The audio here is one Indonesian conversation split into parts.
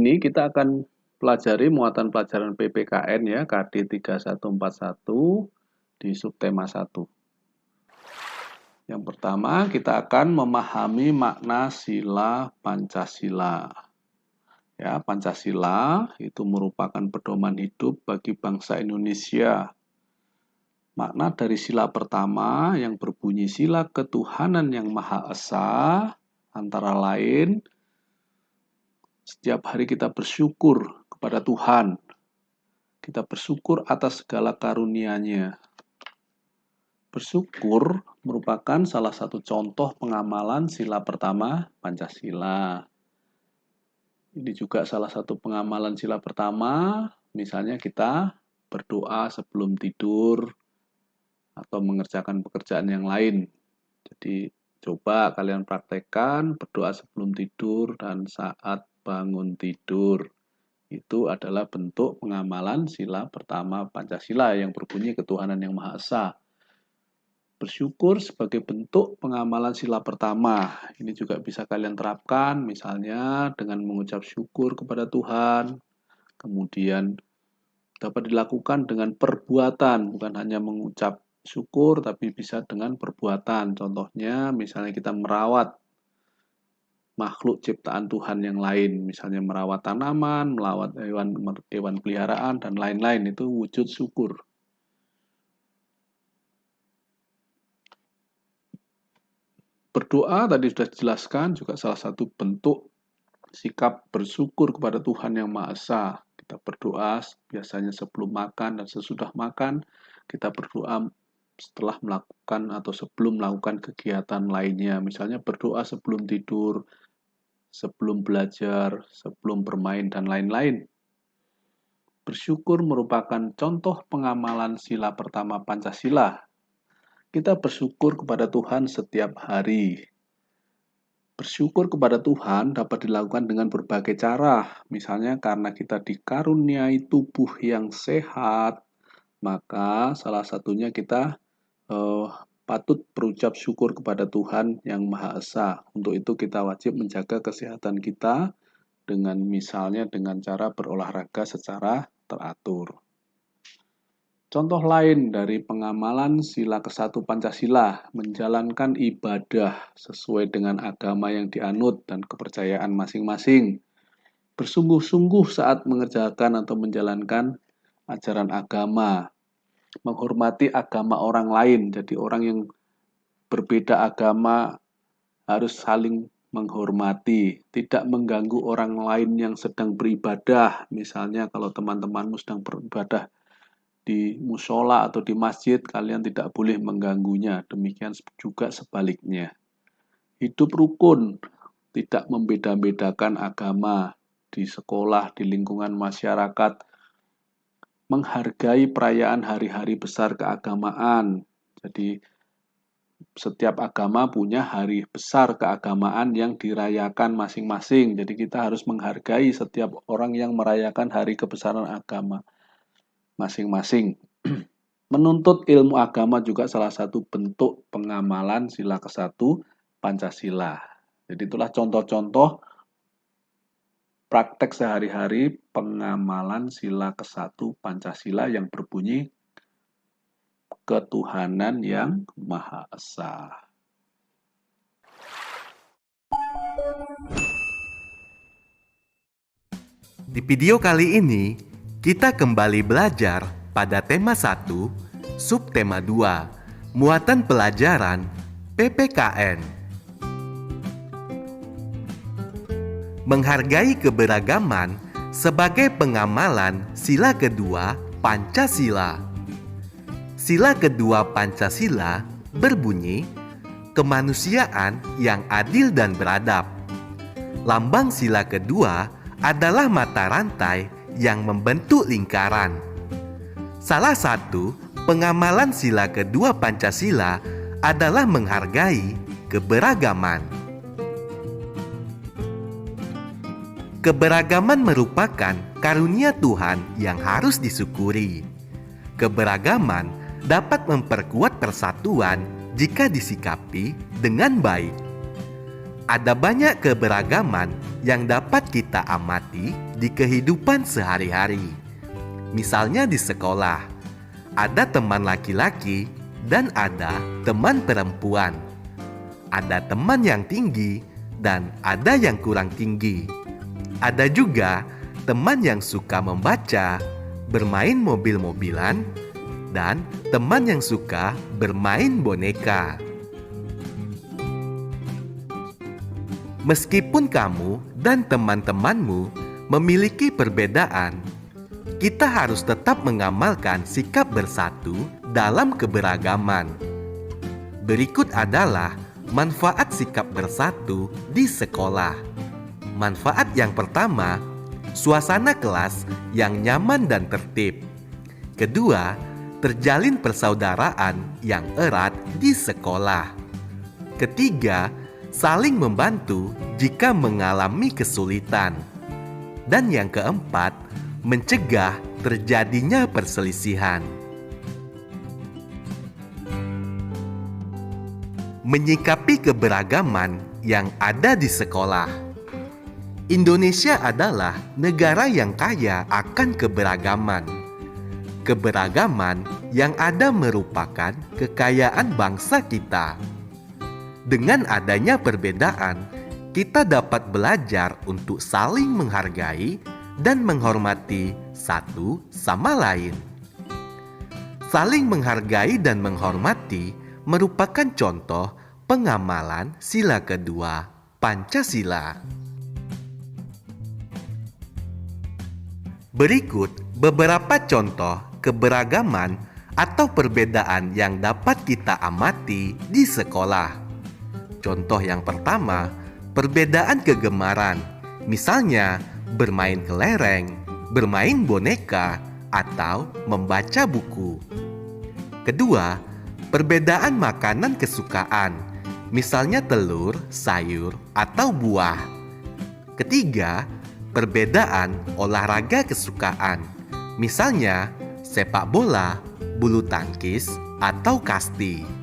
ini kita akan pelajari muatan pelajaran PPKN ya, KD 3141 di subtema 1. Yang pertama, kita akan memahami makna sila Pancasila. Ya, Pancasila itu merupakan pedoman hidup bagi bangsa Indonesia. Makna dari sila pertama yang berbunyi sila ketuhanan yang Maha Esa, antara lain setiap hari kita bersyukur kepada Tuhan. Kita bersyukur atas segala karunia-Nya. Bersyukur merupakan salah satu contoh pengamalan sila pertama Pancasila. Ini juga salah satu pengamalan sila pertama, misalnya kita berdoa sebelum tidur atau mengerjakan pekerjaan yang lain. Jadi coba kalian praktekkan berdoa sebelum tidur dan saat bangun tidur. Itu adalah bentuk pengamalan sila pertama Pancasila yang berbunyi ketuhanan yang Maha Esa. Bersyukur sebagai bentuk pengamalan sila pertama. Ini juga bisa kalian terapkan misalnya dengan mengucap syukur kepada Tuhan. Kemudian dapat dilakukan dengan perbuatan, bukan hanya mengucap syukur tapi bisa dengan perbuatan. Contohnya misalnya kita merawat makhluk ciptaan Tuhan yang lain, misalnya merawat tanaman, merawat hewan peliharaan dan lain-lain, itu wujud syukur. Berdoa tadi sudah dijelaskan juga salah satu bentuk sikap bersyukur kepada Tuhan yang Maha Esa. Kita berdoa biasanya sebelum makan dan sesudah makan. Kita berdoa setelah melakukan atau sebelum melakukan kegiatan lainnya. Misalnya berdoa sebelum tidur, sebelum belajar, sebelum bermain, dan lain-lain. Bersyukur merupakan contoh pengamalan sila pertama Pancasila. Kita bersyukur kepada Tuhan setiap hari. Bersyukur kepada Tuhan dapat dilakukan dengan berbagai cara. Misalnya karena kita dikaruniai tubuh yang sehat, maka salah satunya kita patut berucap syukur kepada Tuhan yang Maha Esa. Untuk itu kita wajib menjaga kesehatan kita dengan misalnya dengan cara berolahraga secara teratur. Contoh lain dari pengamalan sila ke-1 Pancasila, menjalankan ibadah sesuai dengan agama yang dianut dan kepercayaan masing-masing. Bersungguh-sungguh saat mengerjakan atau menjalankan ajaran agama. Menghormati agama orang lain, jadi orang yang berbeda agama harus saling menghormati, tidak mengganggu orang lain yang sedang beribadah. Misalnya kalau teman-temanmu sedang beribadah di musola atau di masjid, kalian tidak boleh mengganggunya. Demikian juga sebaliknya. Hidup rukun, tidak membeda-bedakan agama di sekolah, di lingkungan masyarakat. Menghargai perayaan hari-hari besar keagamaan. Jadi setiap agama punya hari besar keagamaan yang dirayakan masing-masing. Jadi kita harus menghargai setiap orang yang merayakan hari kebesaran agama masing-masing. Menuntut ilmu agama juga salah satu bentuk pengamalan sila ke-1 Pancasila. Jadi itulah contoh-contoh praktek sehari-hari pengamalan sila ke-1 Pancasila yang berbunyi ketuhanan yang Maha Esa. Di video kali ini, kita kembali belajar pada tema 1, subtema 2, muatan pelajaran PPKN. Menghargai keberagaman sebagai pengamalan sila kedua Pancasila. Sila kedua Pancasila berbunyi kemanusiaan yang adil dan beradab. Lambang sila kedua adalah mata rantai yang membentuk lingkaran. Salah satu pengamalan sila kedua Pancasila adalah menghargai keberagaman. Keberagaman merupakan karunia Tuhan yang harus disyukuri. Keberagaman dapat memperkuat persatuan jika disikapi dengan baik. Ada banyak keberagaman yang dapat kita amati di kehidupan sehari-hari. Misalnya di sekolah, ada teman laki-laki dan ada teman perempuan. Ada teman yang tinggi dan ada yang kurang tinggi. Ada juga teman yang suka membaca, bermain mobil-mobilan, dan teman yang suka bermain boneka. Meskipun kamu dan teman-temanmu memiliki perbedaan, kita harus tetap mengamalkan sikap bersatu dalam keberagaman. Berikut adalah manfaat sikap bersatu di sekolah. Manfaat yang pertama, suasana kelas yang nyaman dan tertib. Kedua, terjalin persaudaraan yang erat di sekolah. Ketiga, saling membantu jika mengalami kesulitan. Dan yang keempat, mencegah terjadinya perselisihan. Menyikapi keberagaman yang ada di sekolah. Indonesia adalah negara yang kaya akan keberagaman. Keberagaman yang ada merupakan kekayaan bangsa kita. Dengan adanya perbedaan, kita dapat belajar untuk saling menghargai dan menghormati satu sama lain. Saling menghargai dan menghormati merupakan contoh pengamalan sila kedua Pancasila. Berikut beberapa contoh keberagaman atau perbedaan yang dapat kita amati di sekolah. Contoh yang pertama, perbedaan kegemaran. Misalnya, bermain kelereng, bermain boneka, atau membaca buku. Kedua, perbedaan makanan kesukaan. Misalnya telur, sayur, atau buah. Ketiga, perbedaan olahraga kesukaan. Misalnya, sepak bola, bulu tangkis, atau kasti.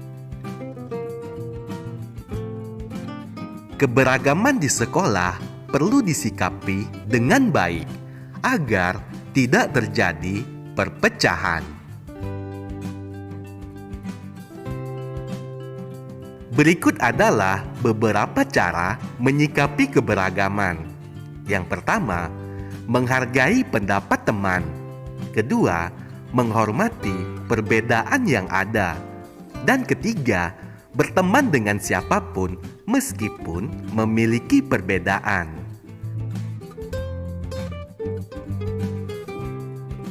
Keberagaman di sekolah perlu disikapi dengan baik agar tidak terjadi perpecahan. Berikut adalah beberapa cara menyikapi keberagaman. Yang pertama, menghargai pendapat teman. Kedua, menghormati perbedaan yang ada. Dan ketiga, berteman dengan siapapun meskipun memiliki perbedaan.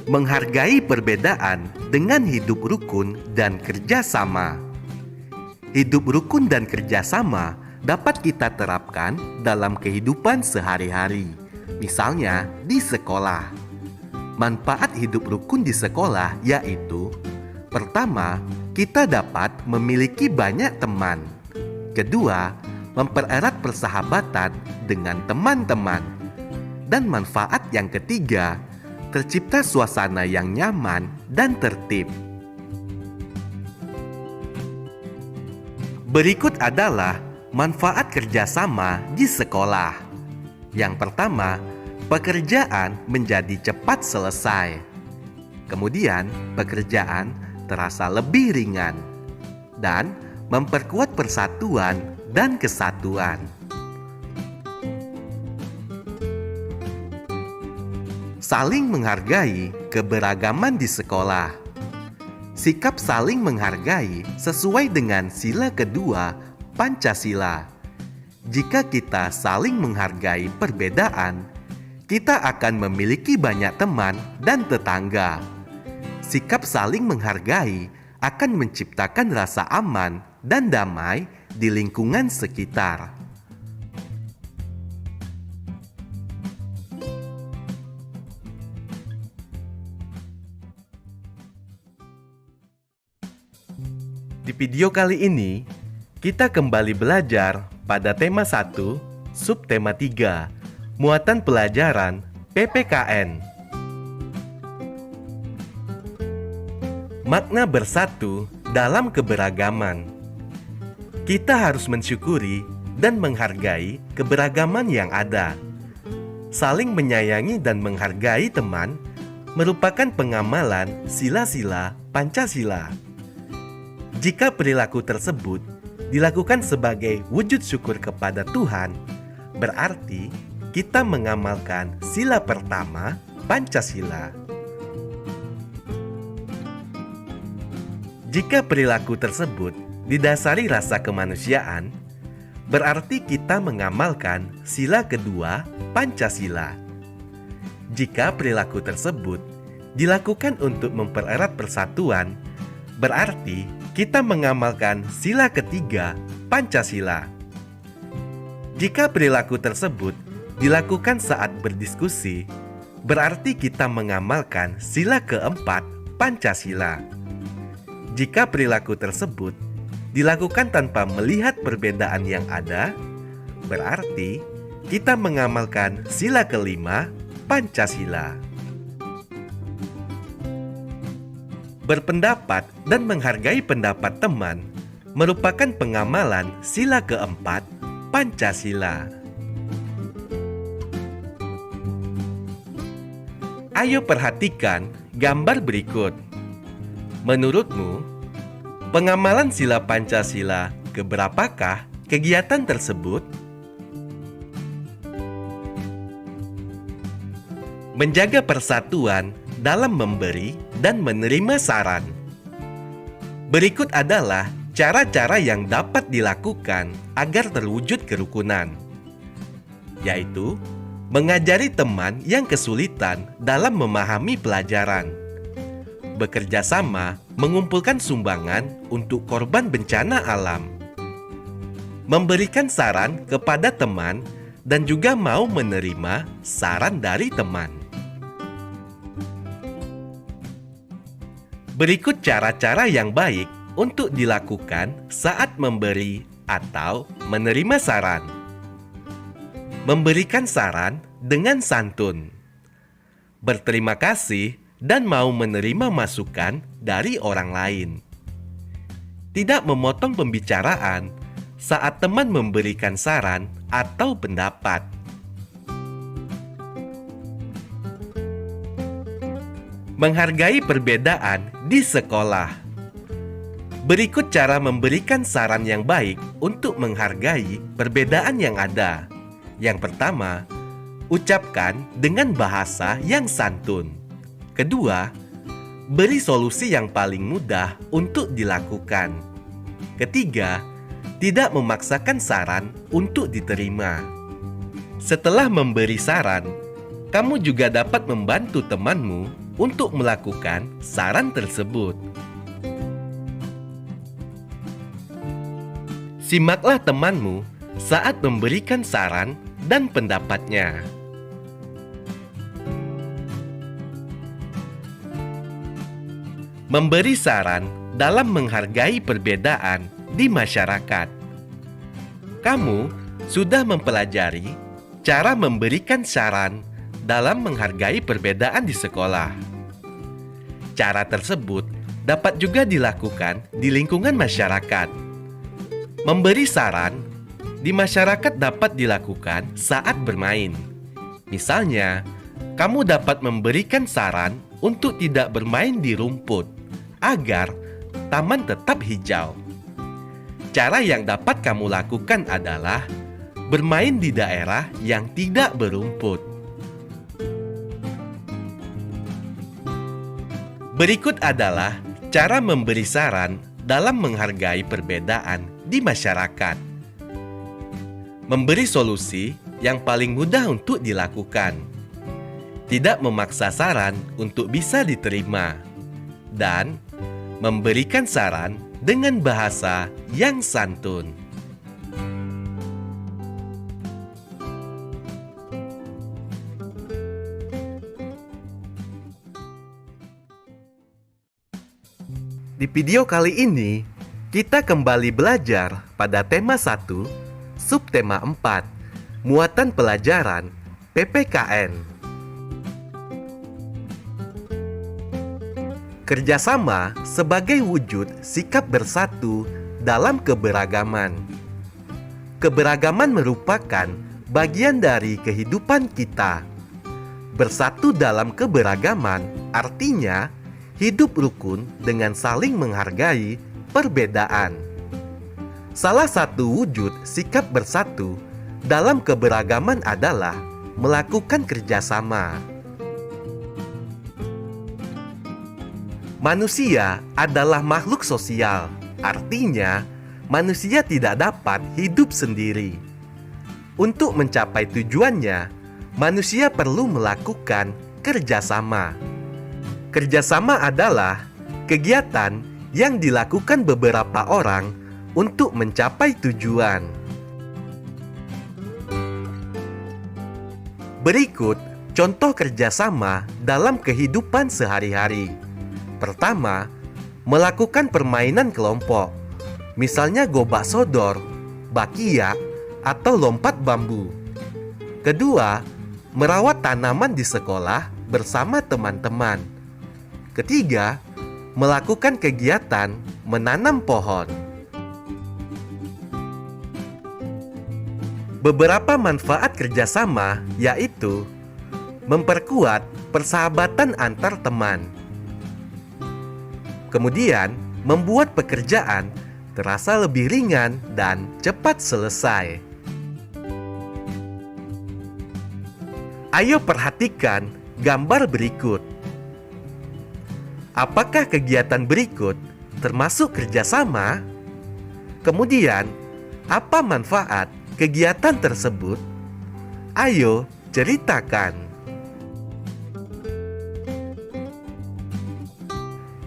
Menghargai perbedaan dengan hidup rukun dan kerjasama. Hidup rukun dan kerjasama dapat kita terapkan dalam kehidupan sehari-hari, misalnya di sekolah. Manfaat hidup rukun di sekolah yaitu: pertama, kita dapat memiliki banyak teman. Kedua, mempererat persahabatan dengan teman-teman. Dan manfaat yang ketiga, tercipta suasana yang nyaman dan tertib. Berikut adalah manfaat kerjasama di sekolah. Yang pertama, pekerjaan menjadi cepat selesai. Kemudian, pekerjaan terasa lebih ringan dan memperkuat persatuan dan kesatuan. Saling menghargai keberagaman di sekolah. Sikap saling menghargai sesuai dengan sila kedua Pancasila. Jika kita saling menghargai perbedaan, kita akan memiliki banyak teman dan tetangga. Sikap saling menghargai akan menciptakan rasa aman dan damai di lingkungan sekitar. Di video kali ini, kita kembali belajar pada tema 1, subtema 3, muatan pelajaran PPKN. Makna bersatu dalam keberagaman. Kita harus mensyukuri dan menghargai keberagaman yang ada. saling menyayangi dan menghargai teman merupakan pengamalan sila-sila Pancasila. Jika perilaku tersebut dilakukan sebagai wujud syukur kepada Tuhan, berarti kita mengamalkan sila pertama Pancasila. Jika perilaku tersebut didasari rasa kemanusiaan, berarti kita mengamalkan sila kedua Pancasila. Jika perilaku tersebut dilakukan untuk mempererat persatuan, berarti kita mengamalkan sila ketiga Pancasila. Jika perilaku tersebut dilakukan saat berdiskusi, berarti kita mengamalkan sila keempat Pancasila. Jika perilaku tersebut dilakukan tanpa melihat perbedaan yang ada, berarti kita mengamalkan sila kelima Pancasila. Berpendapat dan menghargai pendapat teman merupakan pengamalan sila keempat Pancasila. Ayo perhatikan gambar berikut. Menurutmu, pengamalan sila Pancasila keberapakah kegiatan tersebut? Menjaga persatuan dalam memberi dan menerima saran. Berikut adalah cara-cara yang dapat dilakukan agar terwujud kerukunan, yaitu mengajari teman yang kesulitan dalam memahami pelajaran, bekerja sama mengumpulkan sumbangan untuk korban bencana alam, memberikan saran kepada teman dan juga mau menerima saran dari teman. Berikut cara-cara yang baik untuk dilakukan saat memberi atau menerima saran. Memberikan saran dengan santun, berterima kasih dan mau menerima masukan dari orang lain. Tidak memotong pembicaraan saat teman memberikan saran atau pendapat. Menghargai perbedaan di sekolah. Berikut cara memberikan saran yang baik untuk menghargai perbedaan yang ada. Yang pertama, ucapkan dengan bahasa yang santun. Kedua, beri solusi yang paling mudah untuk dilakukan. Ketiga, tidak memaksakan saran untuk diterima. Setelah memberi saran, kamu juga dapat membantu temanmu untuk melakukan saran tersebut. Simaklah temanmu saat memberikan saran dan pendapatnya. Memberi saran dalam menghargai perbedaan di masyarakat. Kamu sudah mempelajari cara memberikan saran dalam menghargai perbedaan di sekolah. Cara tersebut dapat juga dilakukan di lingkungan masyarakat. Memberi saran di masyarakat dapat dilakukan saat bermain. Misalnya, kamu dapat memberikan saran untuk tidak bermain di rumput agar taman tetap hijau. Cara yang dapat kamu lakukan adalah bermain di daerah yang tidak berumput. Berikut adalah cara memberi saran dalam menghargai perbedaan di masyarakat. Memberi solusi yang paling mudah untuk dilakukan. Tidak memaksa saran untuk bisa diterima. Dan memberikan saran dengan bahasa yang santun. Di video kali ini, kita kembali belajar pada tema 1, subtema 4, muatan pelajaran PPKN. Kerjasama sebagai wujud sikap bersatu dalam keberagaman. Keberagaman merupakan bagian dari kehidupan kita. Bersatu dalam keberagaman artinya hidup rukun dengan saling menghargai perbedaan. Salah satu wujud sikap bersatu dalam keberagaman adalah melakukan kerjasama. Manusia adalah makhluk sosial, artinya manusia tidak dapat hidup sendiri. Untuk mencapai tujuannya, manusia perlu melakukan kerjasama. Kerjasama adalah kegiatan yang dilakukan beberapa orang untuk mencapai tujuan. Berikut contoh kerjasama dalam kehidupan sehari-hari. Pertama, melakukan permainan kelompok, misalnya gobak sodor, bakia, atau lompat bambu. Kedua, merawat tanaman di sekolah bersama teman-teman. Ketiga, melakukan kegiatan menanam pohon. Beberapa manfaat kerjasama yaitu memperkuat persahabatan antar teman. Kemudian, membuat pekerjaan terasa lebih ringan dan cepat selesai. Ayo perhatikan gambar berikut. Apakah kegiatan berikut termasuk kerjasama? Kemudian, apa manfaat kegiatan tersebut? Ayo ceritakan.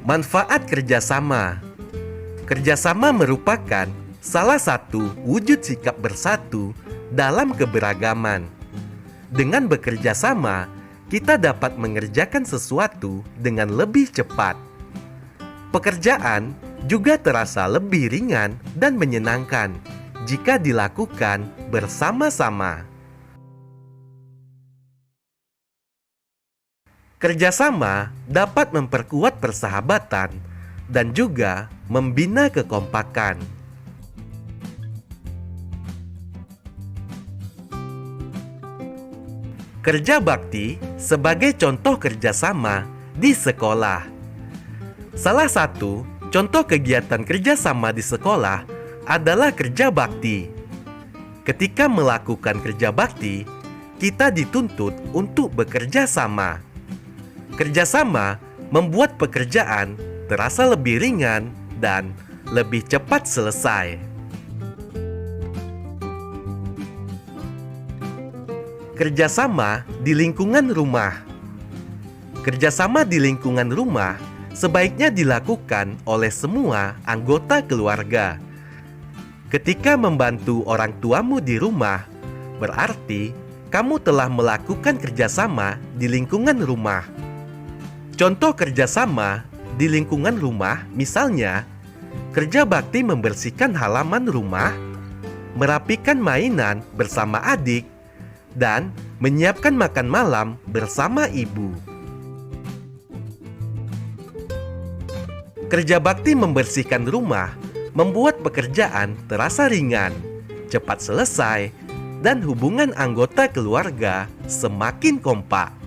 Manfaat kerjasama. Kerjasama merupakan salah satu wujud sikap bersatu dalam keberagaman. Dengan bekerja sama, kita dapat mengerjakan sesuatu dengan lebih cepat. Pekerjaan juga terasa lebih ringan dan menyenangkan jika dilakukan bersama-sama. Kerjasama dapat memperkuat persahabatan dan juga membina kekompakan. Kerja bakti sebagai contoh kerjasama di sekolah. Salah satu contoh kegiatan kerjasama di sekolah adalah kerja bakti. Ketika melakukan kerja bakti, kita dituntut untuk bekerja sama. Kerjasama membuat pekerjaan terasa lebih ringan dan lebih cepat selesai. Kerjasama di lingkungan rumah. Kerjasama di lingkungan rumah sebaiknya dilakukan oleh semua anggota keluarga. Ketika membantu orang tuamu di rumah, berarti kamu telah melakukan kerjasama di lingkungan rumah. Contoh kerjasama di lingkungan rumah misalnya, kerja bakti membersihkan halaman rumah, merapikan mainan bersama adik, dan menyiapkan makan malam bersama ibu. Kerja bakti membersihkan rumah membuat pekerjaan terasa ringan, cepat selesai, dan hubungan anggota keluarga semakin kompak.